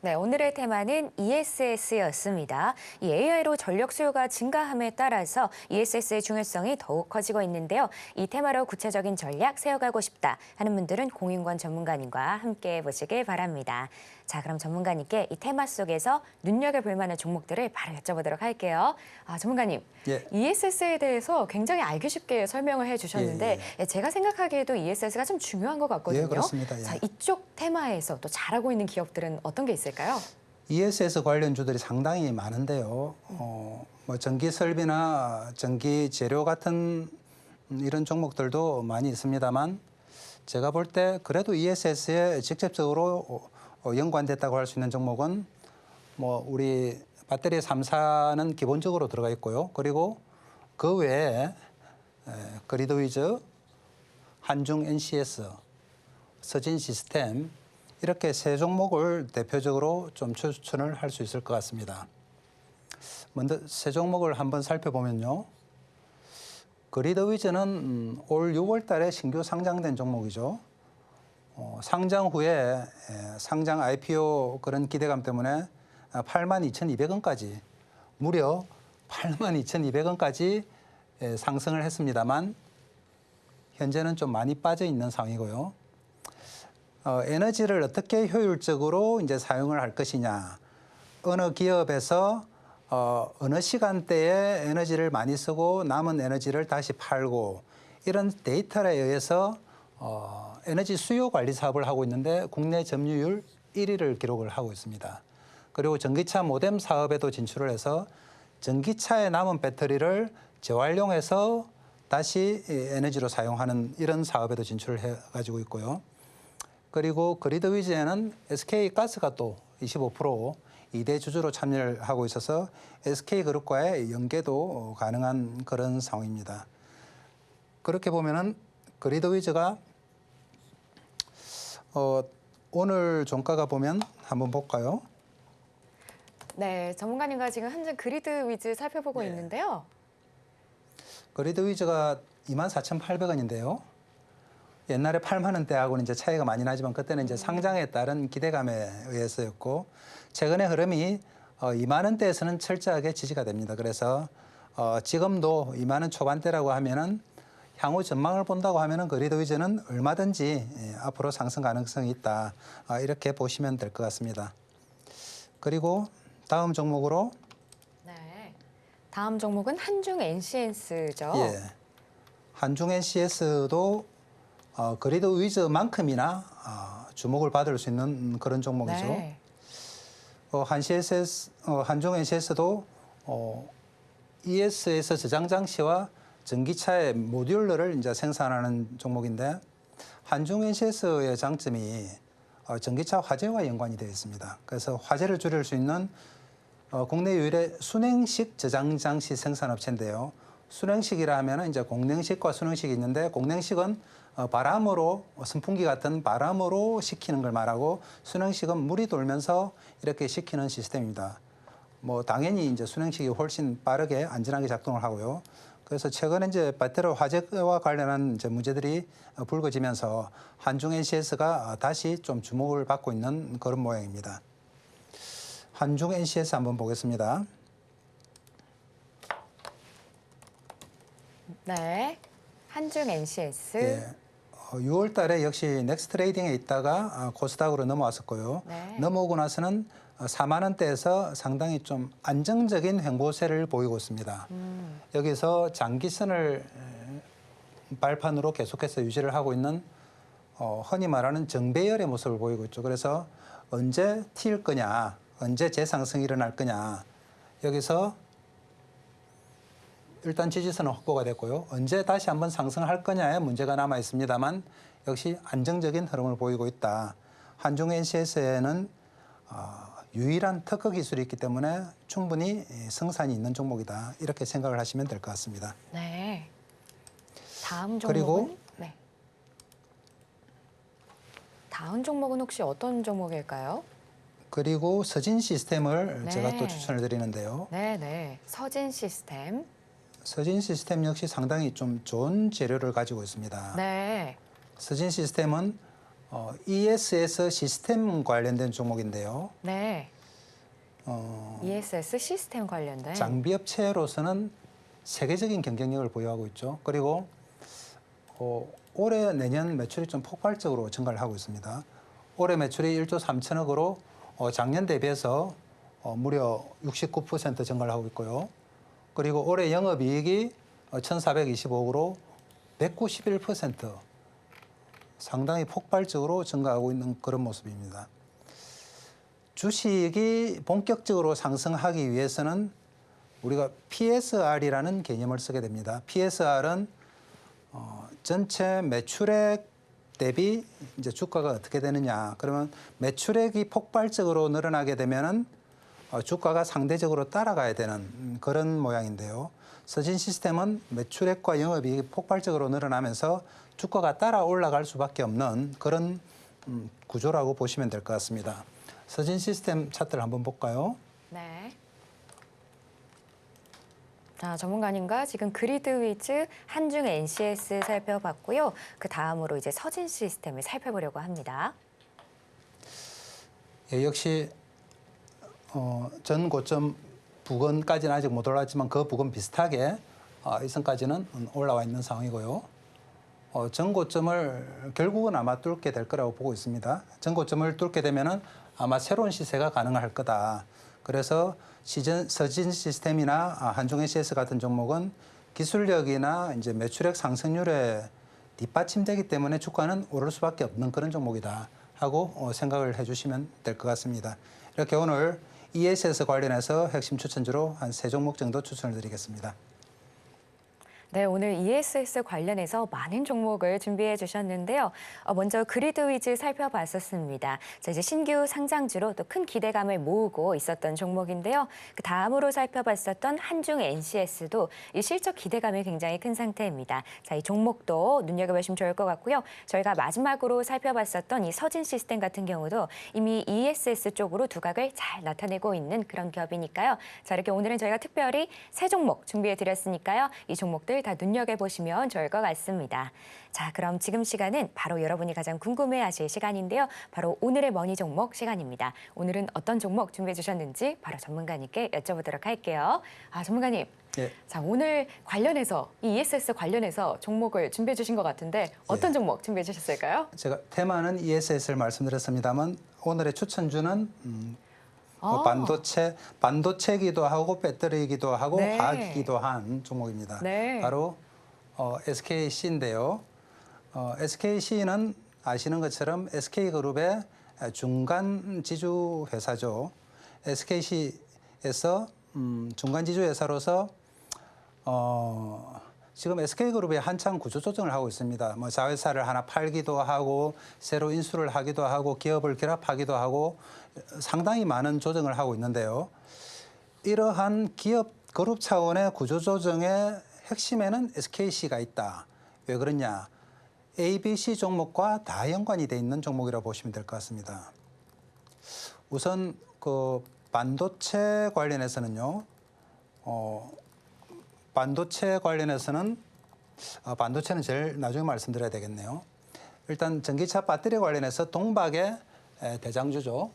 네, 오늘의 테마는 ESS였습니다. 이 AI로 전력 수요가 증가함에 따라서 ESS의 중요성이 더욱 커지고 있는데요. 이 테마로 구체적인 전략 세워가고 싶다 하는 분들은 공윤권 전문가님과 함께 보시길 바랍니다. 자, 그럼 전문가님께 이 테마 속에서 눈여겨볼 만한 종목들을 바로 여쭤보도록 할게요. 전문가님, 예. ESS에 대해서 굉장히 알기 쉽게 설명을 해주셨는데 제가 생각하기에도 ESS가 좀 중요한 것 같거든요. 예, 그렇습니다. 예. 자, 이쪽 테마에서 또 잘하고 있는 기업들은 어떤 게 있을까요? ESS 관련주들이 상당히 많은데요. 뭐 전기 설비나 전기 재료 같은 이런 종목들도 많이 있습니다만, 제가 볼 때 그래도 ESS에 직접적으로 연관됐다고 할 수 있는 종목은 뭐 우리 배터리 3사는 기본적으로 들어가 있고요. 그리고 그 외에 그리드위즈, 한중 NCS, 서진 시스템, 이렇게 세 종목을 대표적으로 좀 추천을 할 수 있을 것 같습니다. 먼저 세 종목을 한번 살펴보면요. 그리드위즈는 올 6월 달에 신규 상장된 종목이죠. 상장 후에 상장 IPO 그런 기대감 때문에 82,200원까지, 무려 82,200원까지 상승을 했습니다만 현재는 좀 많이 빠져 있는 상황이고요. 에너지를 어떻게 효율적으로 이제 사용을 할 것이냐, 어느 기업에서 어느 시간대에 에너지를 많이 쓰고 남은 에너지를 다시 팔고, 이런 데이터에 의해서 에너지 수요 관리 사업을 하고 있는데 국내 점유율 1위를 기록을 하고 있습니다. 그리고 전기차 모뎀 사업에도 진출을 해서 전기차에 남은 배터리를 재활용해서 다시 에너지로 사용하는 이런 사업에도 진출을 해가지고 있고요. 그리고 그리드 위즈에는 SK가스가 또 25% 2대 주주로 참여를 하고 있어서 SK그룹과의 연계도 가능한 그런 상황입니다. 그렇게 보면은 그리드 위즈가 오늘 종가가 보면 한번 볼까요? 네, 전문가님과 지금 현재 그리드 위즈 살펴보고 있는데요. 그리드 위즈가 24,800원인데요. 옛날에 8만 원대하고는 이제 차이가 많이 나지만 그때는 이제 상장에 따른 기대감에 의해서였고 최근의 흐름이 2만 원대에서는 철저하게 지지가 됩니다. 그래서 지금도 2만 원 초반대라고 하면은 향후 전망을 본다고 하면은 그리드 위즈는 얼마든지 앞으로 상승 가능성이 있다. 이렇게 보시면 될 것 같습니다. 그리고 다음 종목으로 네. 다음 종목은 한중 NCS죠. 예, 한중 NCS도 그리드 위즈만큼이나 주목을 받을 수 있는 그런 종목이죠. 네. 한중 NCS도 ES에서 저장 장치와 전기차의 모듈러를 이제 생산하는 종목인데 한중 NCS의 장점이 전기차 화재와 연관이 되어 있습니다. 그래서 화재를 줄일 수 있는 국내 유일의 순행식 저장 장치 생산업체인데요. 순행식이라 하면은 이제 공냉식과 순행식이 있는데 공냉식은 바람으로 선풍기 같은 바람으로 식히는 걸 말하고 순행식은 물이 돌면서 이렇게 식히는 시스템입니다. 뭐 당연히 이제 순행식이 훨씬 빠르게 안전하게 작동을 하고요. 그래서 최근에 이제 배터리 화재와 관련한 이제 문제들이 불거지면서 한중 NCS가 다시 좀 주목을 받고 있는 그런 모양입니다. 한중 NCS 한번 보겠습니다. 네. 한중 NCS. 예. 6월 달에 역시 넥스트레이딩에 있다가 코스닥으로 넘어왔었고요. 네. 넘어오고 나서는 4만 원대에서 상당히 좀 안정적인 횡보세를 보이고 있습니다. 여기서 장기선을 발판으로 계속해서 유지를 하고 있는 흔히 말하는 정배열의 모습을 보이고 있죠. 그래서 언제 튈 거냐, 언제 재상승이 일어날 거냐. 여기서 일단 지지선은 확보가 됐고요. 언제 다시 한번 상승할 거냐에 문제가 남아 있습니다만 역시 안정적인 흐름을 보이고 있다. 한중 NCS에는 유일한 특허 기술이 있기 때문에 충분히 성산이 있는 종목이다. 이렇게 생각을 하시면 될 것 같습니다. 네. 다음 종목은 그리고 네. 다음 종목은 혹시 어떤 종목일까요? 그리고 서진 시스템을 네. 제가 또 추천을 드리는데요. 네, 네. 서진 시스템. 서진 시스템 역시 상당히 좀 좋은 재료를 가지고 있습니다. 네. 서진 시스템은 ESS 시스템 관련된 종목인데요. 네. ESS 시스템 관련된 장비업체로서는 세계적인 경쟁력을 보유하고 있죠. 그리고 올해 내년 매출이 좀 폭발적으로 증가를 하고 있습니다. 올해 매출이 1조 3천억으로 작년 대비해서 무려 69% 증가를 하고 있고요. 그리고 올해 영업이익이 1,425억으로 191% 상당히 폭발적으로 증가하고 있는 그런 모습입니다. 주식이 본격적으로 상승하기 위해서는 우리가 PSR이라는 개념을 쓰게 됩니다. PSR은 전체 매출액 대비 이제 주가가 어떻게 되느냐. 그러면 매출액이 폭발적으로 늘어나게 되면은 주가가 상대적으로 따라가야 되는 그런 모양인데요. 서진 시스템은 매출액과 영업이익이 폭발적으로 늘어나면서 주가가 따라 올라갈 수밖에 없는 그런 구조라고 보시면 될 것 같습니다. 서진 시스템 차트를 한번 볼까요? 네. 자, 전문가님과 지금 그리드 위즈 한중 NCS 살펴봤고요. 그 다음으로 이제 서진 시스템을 살펴보려고 합니다. 예, 역시 전 고점 부근까지는 아직 못 올라왔지만 그 부근 비슷하게 이선까지는 올라와 있는 상황이고요. 전 고점을 결국은 아마 뚫게 될 거라고 보고 있습니다. 전 고점을 뚫게 되면은 아마 새로운 시세가 가능할 거다. 그래서 서진 시스템이나 한중 NCS 같은 종목은 기술력이나 이제 매출액 상승률에 뒷받침되기 때문에 주가는 오를 수밖에 없는 그런 종목이다 하고 생각을 해주시면 될 것 같습니다. 이렇게 오늘 ESS 관련해서 핵심 추천주로 한 3종목 정도 추천을 드리겠습니다. 네, 오늘 ESS 관련해서 많은 종목을 준비해 주셨는데요. 먼저 그리드 위즈 살펴봤었습니다. 자, 이제 신규 상장주로 또 큰 기대감을 모으고 있었던 종목인데요. 그 다음으로 살펴봤었던 한중 NCS도 이 실적 기대감이 굉장히 큰 상태입니다. 자, 이 종목도 눈여겨보시면 좋을 것 같고요. 저희가 마지막으로 살펴봤었던 이 서진 시스템 같은 경우도 이미 ESS 쪽으로 두각을 잘 나타내고 있는 그런 기업이니까요. 자, 이렇게 오늘은 저희가 특별히 세 종목 준비해 드렸으니까요. 이 종목들 다 눈여겨보시면 좋을 것 같습니다. 자, 그럼 지금 시간은 바로 여러분이 가장 궁금해하실 시간인데요. 바로 오늘의 머니 종목 시간입니다. 오늘은 어떤 종목 준비해 주셨는지 바로 전문가님께 여쭤보도록 할게요. 전문가님. 예. 자, 오늘 관련해서 이 ESS 관련해서 종목을 준비해 주신 것 같은데 어떤 종목 준비해 주셨을까요? 제가 테마는 ESS를 말씀드렸습니다만 오늘의 추천주는 뭐 반도체기도 하고 배터리이기도 하고 네. 화학이기도 한 종목입니다. 네. 바로 SKC인데요. SKC는 아시는 것처럼 SK그룹의 중간 지주 회사죠. SKC에서 중간 지주 회사로서 지금 SK그룹이 한창 구조조정을 하고 있습니다. 뭐 자회사를 하나 팔기도 하고 새로 인수를 하기도 하고 기업을 결합하기도 하고 상당히 많은 조정을 하고 있는데요. 이러한 기업 그룹 차원의 구조조정의 핵심에는 SKC가 있다. 왜 그러냐? ABC 종목과 다 연관이 돼 있는 종목이라고 보시면 될 것 같습니다. 우선 그 반도체 관련해서는요. 반도체 관련해서는 반도체는 제일 나중에 말씀드려야 되겠네요. 일단 전기차 배터리 관련해서 동박의 대장주죠.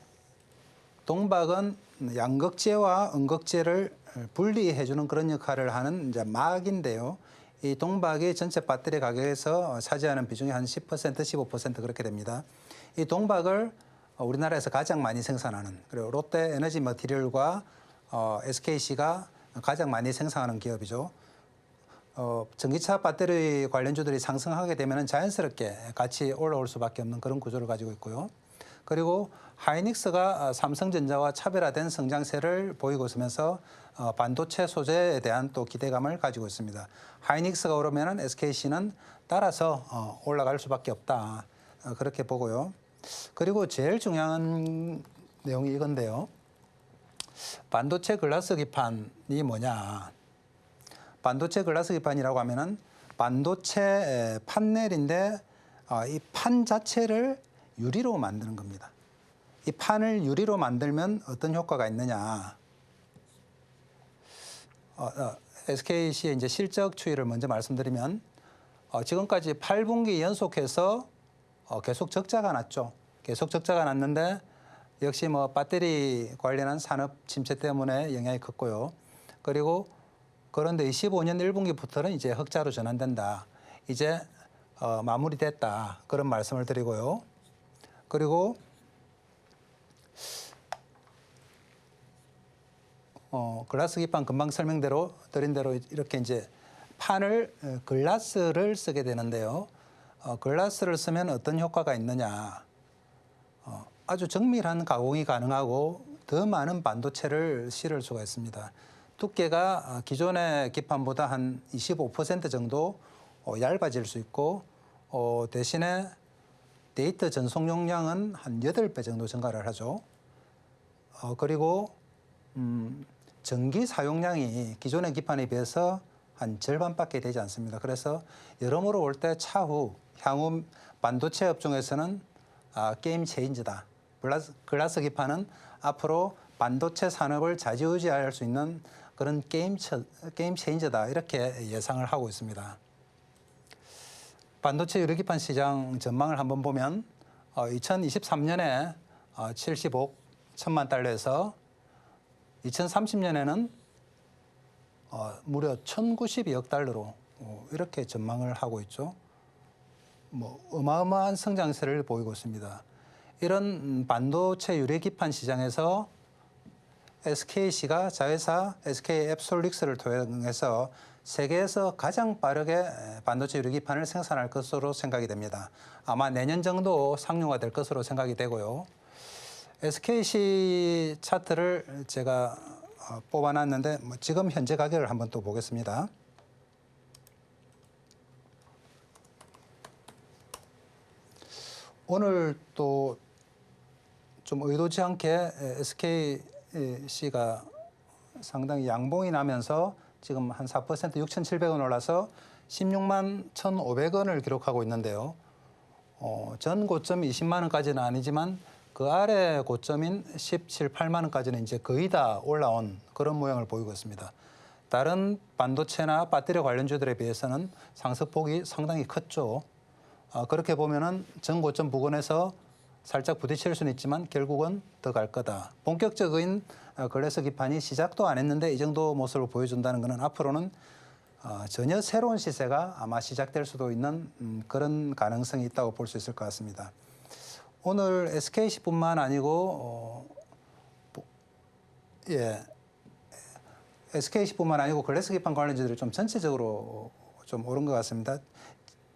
동박은 양극재와 음극재를 분리해주는 그런 역할을 하는 이제 막인데요. 이 동박이 전체 배터리 가격에서 차지하는 비중이 한 10%, 15% 그렇게 됩니다. 이 동박을 우리나라에서 가장 많이 생산하는 그리고 롯데 에너지 머티리얼과 SKC가 가장 많이 생산하는 기업이죠. 전기차 배터리 관련주들이 상승하게 되면 자연스럽게 같이 올라올 수밖에 없는 그런 구조를 가지고 있고요. 그리고 하이닉스가 삼성전자와 차별화된 성장세를 보이고 있으면서 반도체 소재에 대한 또 기대감을 가지고 있습니다. 하이닉스가 오르면 SKC는 따라서 올라갈 수밖에 없다. 그렇게 보고요. 그리고 제일 중요한 내용이 이건데요. 반도체 글라스 기판이 뭐냐? 반도체 글라스 기판이라고 하면은 반도체 판넬인데 이 판 자체를 유리로 만드는 겁니다. 이 판을 유리로 만들면 어떤 효과가 있느냐? SKC의 이제 실적 추이를 먼저 말씀드리면 지금까지 8분기 연속해서 계속 적자가 났죠. 계속 적자가 났는데 역시 뭐 배터리 관련한 산업 침체 때문에 영향이 컸고요. 그리고 그런데 25년 1분기부터는 이제 흑자로 전환된다. 이제 마무리됐다. 그런 말씀을 드리고요. 그리고 글라스 기판 금방 드린 대로 이렇게 이제 판을 글라스를 쓰게 되는데요. 글라스를 쓰면 어떤 효과가 있느냐? 아주 정밀한 가공이 가능하고 더 많은 반도체를 실을 수가 있습니다. 두께가 기존의 기판보다 한 25% 정도 얇아질 수 있고 대신에 데이터 전송 용량은 한 8배 정도 증가를 하죠. 그리고 전기 사용량이 기존의 기판에 비해서 한 절반밖에 되지 않습니다. 그래서 여러모로 볼 때 향후 반도체 업종에서는 게임 체인저다. 글라스 기판은 앞으로 반도체 산업을 좌지우지할 수 있는 그런 게임 체인저다. 이렇게 예상을 하고 있습니다. 반도체 유리기판 시장 전망을 한번 보면 2023년에 75억 1천만 달러에서 2030년에는 무려 1,092억 달러로 이렇게 전망을 하고 있죠. 뭐 어마어마한 성장세를 보이고 있습니다. 이런 반도체 유리기판 시장에서 SKC가 자회사 SK앱솔릭스를 통해서 세계에서 가장 빠르게 반도체 유리기판을 생산할 것으로 생각이 됩니다. 아마 내년 정도 상용화될 것으로 생각이 되고요. SKC 차트를 제가 뽑아놨는데 지금 현재 가격을 한번 또 보겠습니다. 오늘 또 좀 의도치 않게 SKC가 상당히 양봉이 나면서 지금 한 4% 6,700원 올라서 16만 1,500원을 기록하고 있는데요. 전 고점이 20만 원까지는 아니지만 그 아래 고점인 17, 8만 원까지는 이제 거의 다 올라온 그런 모양을 보이고 있습니다. 다른 반도체나 배터리 관련주들에 비해서는 상승폭이 상당히 컸죠. 그렇게 보면은 전 고점 부근에서 살짝 부딪힐 수는 있지만 결국은 더 갈 거다. 본격적인 거래소 기판이 시작도 안 했는데 이 정도 모습을 보여준다는 것은 앞으로는 전혀 새로운 시세가 아마 시작될 수도 있는 그런 가능성이 있다고 볼 수 있을 것 같습니다. 오늘 SKC뿐만 아니고 SKC뿐만 아니고 거래소 기판 관련주들이 좀 전체적으로 좀 오른 것 같습니다.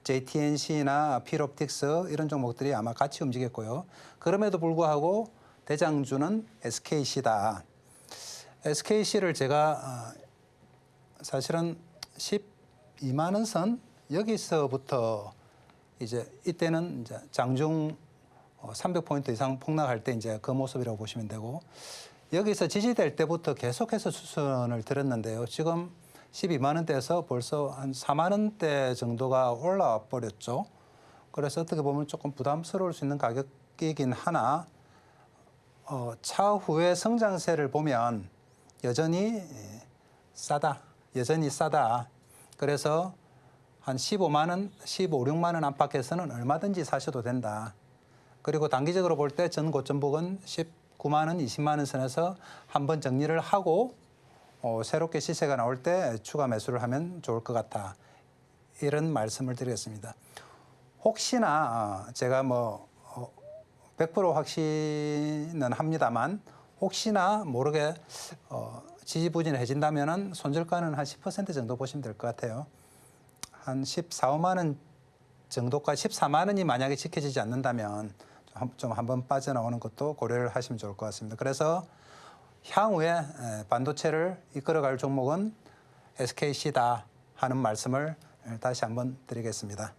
JTNC나 필옵틱스 이런 종목들이 아마 같이 움직였고요. 그럼에도 불구하고 대장주는 SKC다. SKC를 제가 사실은 12만 원 선 여기서부터 이제 이때는 이제 장중 300포인트 이상 폭락할 때 이제 그 모습이라고 보시면 되고 여기서 지지될 때부터 계속해서 수선을 들었는데요. 지금 12만 원대에서 벌써 한 4만 원대 정도가 올라와 버렸죠. 그래서 어떻게 보면 조금 부담스러울 수 있는 가격이긴 하나 차후의 성장세를 보면 여전히 싸다. 여전히 싸다. 그래서 한 15만 원, 15, 16만 원 안팎에서는 얼마든지 사셔도 된다. 그리고 단기적으로 볼 때 전 고점 부근 19만 원, 20만 원 선에서 한번 정리를 하고 새롭게 시세가 나올 때 추가 매수를 하면 좋을 것 같아. 이런 말씀을 드리겠습니다. 혹시나 제가 100% 확신은 합니다만 혹시나 모르게 지지부진해진다면은 손절가는 한 10% 정도 보시면 될 것 같아요. 한 14, 5만 원 정도까지 14만 원이 만약에 지켜지지 않는다면 좀 한번 빠져나오는 것도 고려를 하시면 좋을 것 같습니다. 그래서 향후에 반도체를 이끌어갈 종목은 SKC다 하는 말씀을 다시 한번 드리겠습니다.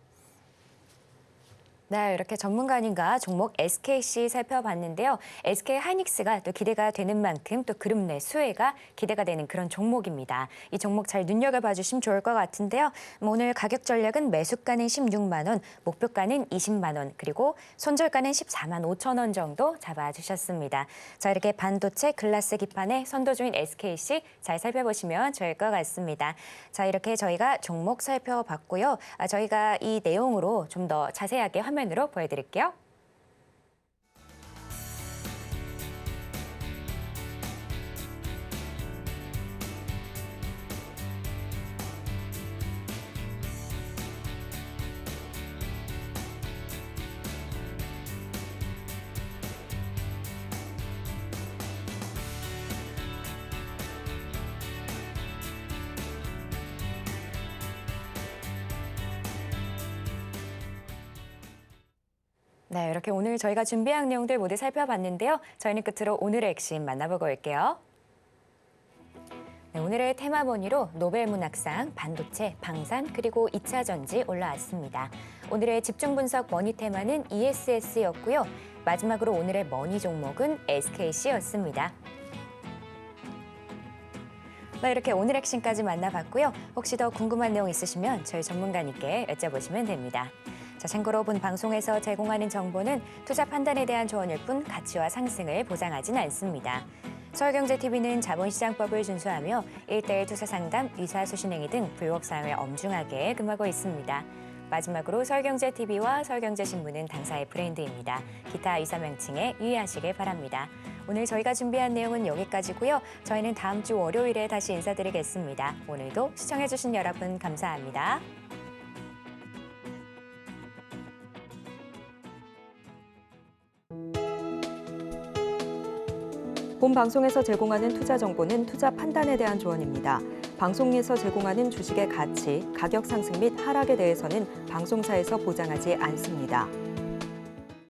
네, 이렇게 전문가님과 종목 SKC 살펴봤는데요. SK 하이닉스가 또 기대가 되는 만큼 또 그룹 내 수혜가 기대가 되는 그런 종목입니다. 이 종목 잘 눈여겨봐 주시면 좋을 것 같은데요. 오늘 가격 전략은 매수가는 16만 원, 목표가는 20만 원, 그리고 손절가는 14만 5천 원 정도 잡아주셨습니다. 자, 이렇게 반도체 글라스 기판의 선도주인 SKC 잘 살펴보시면 좋을 것 같습니다. 자, 이렇게 저희가 종목 살펴봤고요. 저희가 이 내용으로 좀 더 자세하게 화면으로 보여드릴게요. 네, 이렇게 오늘 저희가 준비한 내용들 모두 살펴봤는데요. 저희는 끝으로 오늘의 핵심 만나보고 올게요. 네, 오늘의 테마 본위로 노벨문학상, 반도체, 방산, 그리고 2차 전지 올라왔습니다. 오늘의 집중 분석 머니 테마는 ESS였고요. 마지막으로 오늘의 머니 종목은 SKC였습니다. 네, 이렇게 오늘 핵심까지 만나봤고요. 혹시 더 궁금한 내용 있으시면 저희 전문가님께 여쭤보시면 됩니다. 자, 참고로 본 방송에서 제공하는 정보는 투자 판단에 대한 조언일 뿐 가치와 상승을 보장하진 않습니다. 서울경제TV는 자본시장법을 준수하며 1:1 투자 상담, 의사소신행위 등 불법 사항을 엄중하게 금하고 있습니다. 마지막으로 서울경제TV와 서울경제신문은 당사의 브랜드입니다. 기타 의사 명칭에 유의하시길 바랍니다. 오늘 저희가 준비한 내용은 여기까지고요. 저희는 다음 주 월요일에 다시 인사드리겠습니다. 오늘도 시청해주신 여러분 감사합니다. 본 방송에서 제공하는 투자 정보는 투자 판단에 대한 조언입니다. 방송에서 제공하는 주식의 가치, 가격 상승 및 하락에 대해서는 방송사에서 보장하지 않습니다.